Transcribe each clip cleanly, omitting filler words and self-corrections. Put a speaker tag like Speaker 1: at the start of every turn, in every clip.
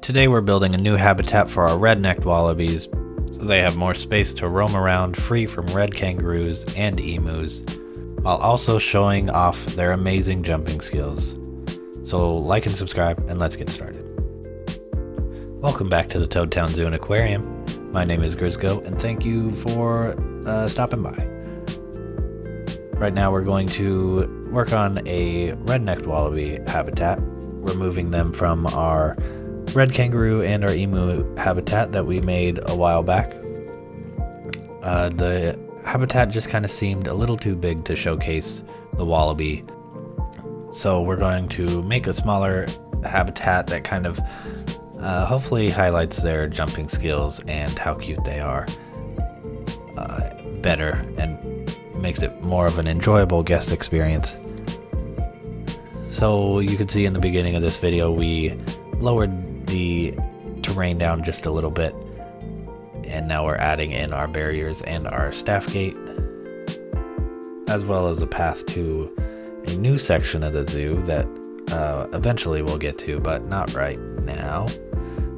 Speaker 1: Today we're building a new habitat for our red-necked wallabies, so they have more space to roam around free from red kangaroos and emus, while also showing off their amazing jumping skills. So like and subscribe, and let's get started. Welcome back to the Toadtown Zoo and Aquarium. My name is Grisco, and thank you for stopping by. Right now we're going to work on a red-necked wallaby habitat, removing them from our red kangaroo and our emu habitat that we made a while back. The habitat just kind of seemed a little too big to showcase the wallaby, so we're going to make a smaller habitat that kind of hopefully highlights their jumping skills and how cute they are better, and makes it more of an enjoyable guest experience. So you can see in the beginning of this video we lowered the terrain down just a little bit, and now we're adding in our barriers and our staff gate, as well as a path to a new section of the zoo that eventually we'll get to, but not right now.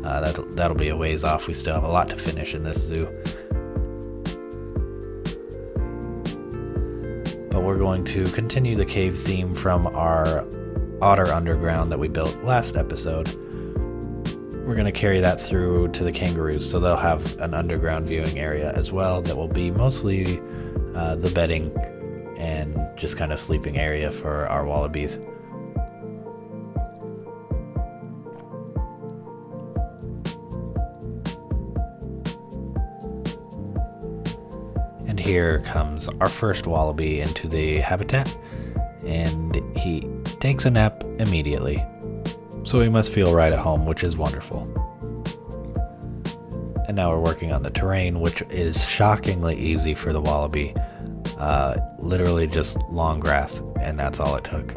Speaker 1: That'll be a ways off. We still have a lot to finish in this zoo. But we're going to continue the cave theme from our otter underground that we built last episode. We're going to carry that through to the kangaroos, so they'll have an underground viewing area as well that will be mostly the bedding and just kind of sleeping area for our wallabies. And here comes our first wallaby into the habitat, and he takes a nap immediately. So he must feel right at home, which is wonderful. And now we're working on the terrain, which is shockingly easy for the wallaby. Literally just long grass, and that's all it took.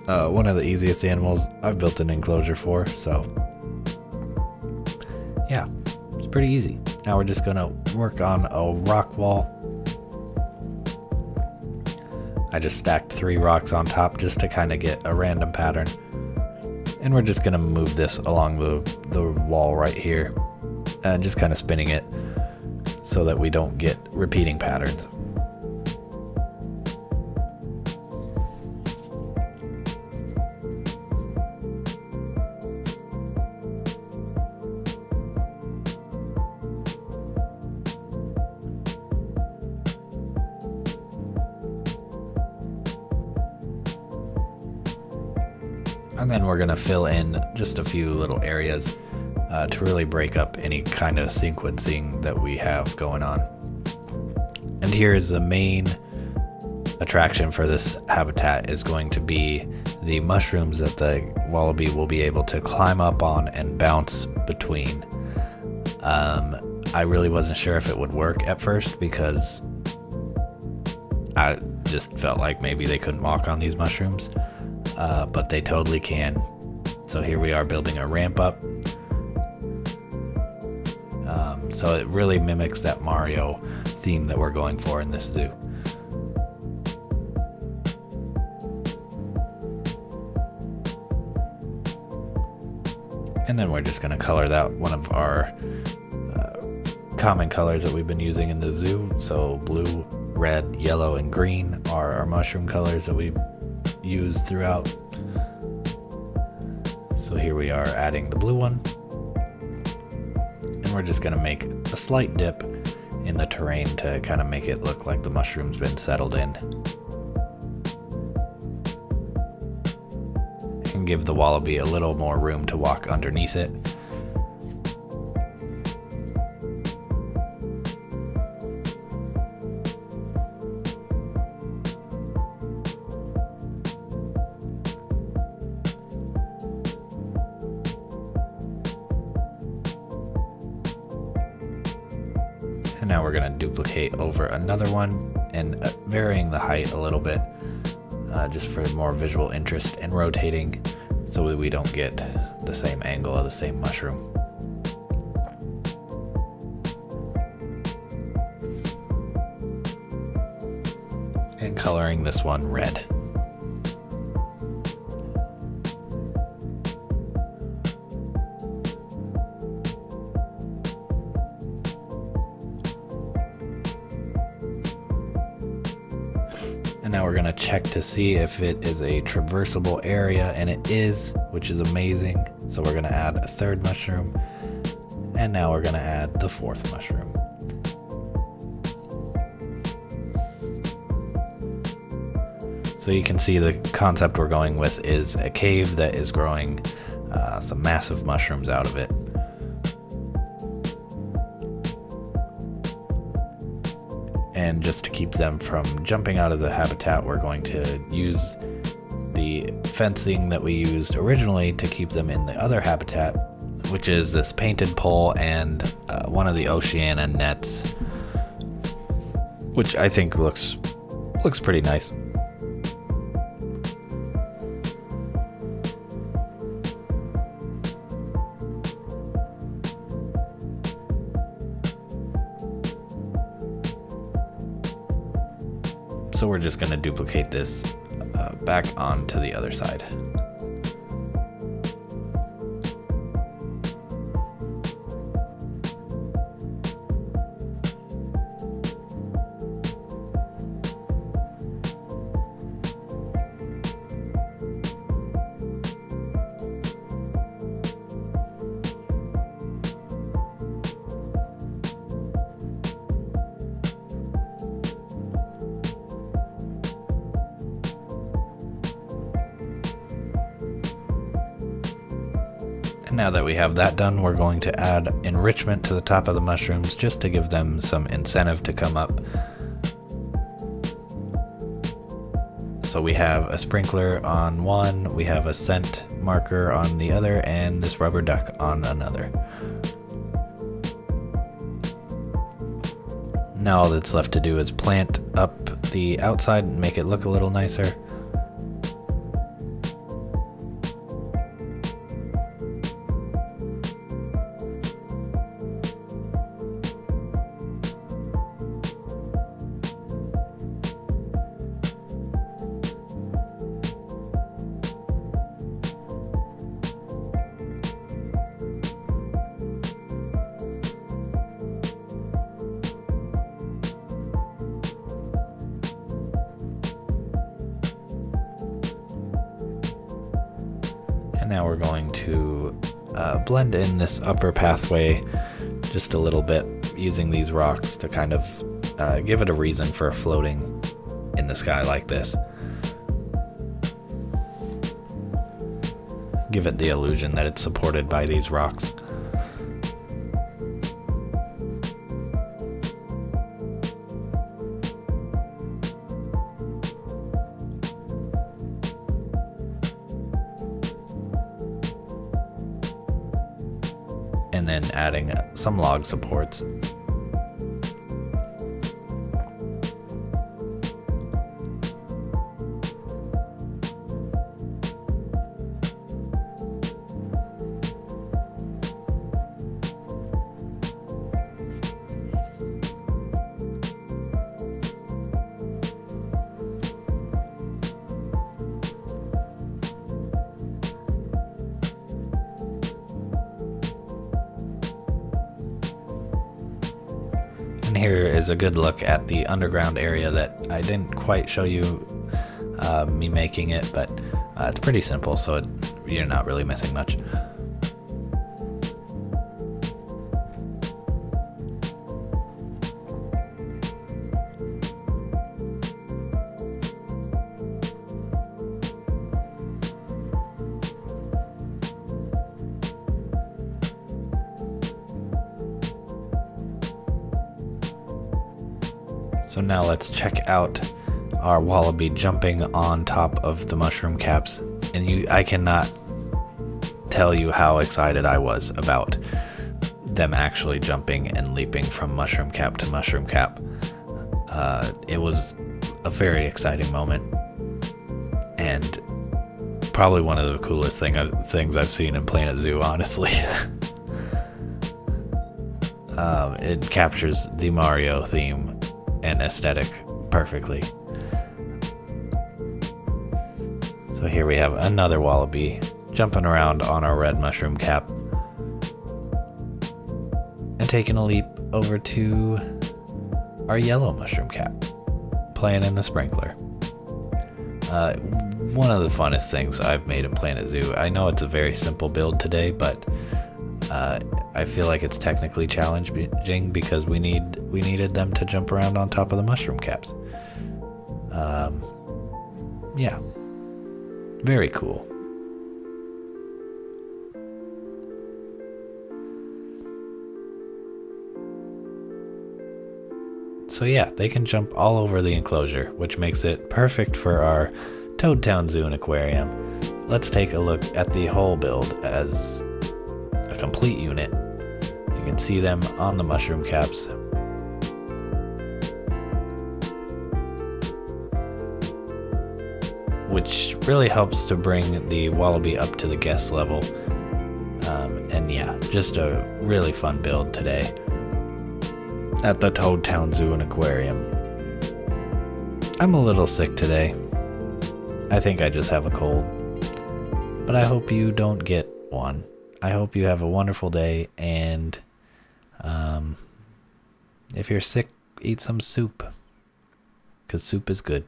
Speaker 1: One of the easiest animals I've built an enclosure for, so yeah, it's pretty easy. Now we're just gonna work on a rock wall. I just stacked 3 rocks on top just to kind of get a random pattern. And we're just gonna move this along the wall right here, and just kind of spinning it so that we don't get repeating patterns. And then we're gonna fill in just a few little areas to really break up any kind of sequencing that we have going on. And here is the main attraction for this habitat is going to be the mushrooms that the wallaby will be able to climb up on and bounce between. I really wasn't sure if it would work at first because I just felt like maybe they couldn't walk on these mushrooms. But they totally can. So here we are building a ramp up. So it really mimics that Mario theme that we're going for in this zoo. And then we're just going to color that one of our common colors that we've been using in the zoo. So blue, red, yellow, and green are our mushroom colors that we use throughout. So here we are adding the blue one, and we're just going to make a slight dip in the terrain to kind of make it look like the mushroom's been settled in, and give the wallaby a little more room to walk underneath it. And now we're going to duplicate over another one and varying the height a little bit just for more visual interest, and rotating so that we don't get the same angle of the same mushroom. And coloring this one red. Now we're going to check to see if it is a traversable area, and it is, which is amazing. So we're going to add a third mushroom, and now we're going to add the fourth mushroom. So you can see the concept we're going with is a cave that is growing some massive mushrooms out of it. And just to keep them from jumping out of the habitat, we're going to use the fencing that we used originally to keep them in the other habitat, which is this painted pole and one of the Oceania nets, which I think looks pretty nice. So we're just going to duplicate this back onto the other side. Now that we have that done, we're going to add enrichment to the top of the mushrooms just to give them some incentive to come up. So we have a sprinkler on one, we have a scent marker on the other, and this rubber duck on another. Now all that's left to do is plant up the outside and make it look a little nicer. And now we're going to blend in this upper pathway just a little bit using these rocks to kind of give it a reason for floating in the sky like this. Give it the illusion that it's supported by these rocks. And then adding some log supports. And here is a good look at the underground area that I didn't quite show you me making it, but it's pretty simple, so you're not really missing much. So now let's check out our wallaby jumping on top of the mushroom caps. And I cannot tell you how excited I was about them actually jumping and leaping from mushroom cap to mushroom cap. It was a very exciting moment, and probably one of the coolest things I've seen in Planet Zoo, honestly. It captures the Mario theme and aesthetic perfectly. So here we have another wallaby jumping around on our red mushroom cap and taking a leap over to our yellow mushroom cap, playing in the sprinkler. One of the funnest things I've made in Planet Zoo. I know it's a very simple build today, but I feel like it's technically challenging because we needed them to jump around on top of the mushroom caps. Yeah, very cool. So yeah, they can jump all over the enclosure, which makes it perfect for our Toad Town Zoo and Aquarium. Let's take a look at the whole build as a complete unit. You can see them on the mushroom caps. Which really helps to bring the Wallaby up to the guest level. And yeah, just a really fun build today at the Toad Town Zoo and Aquarium. I'm a little sick today. I think I just have a cold. But I hope you don't get one. I hope you have a wonderful day, and if you're sick, eat some soup, 'cause soup is good.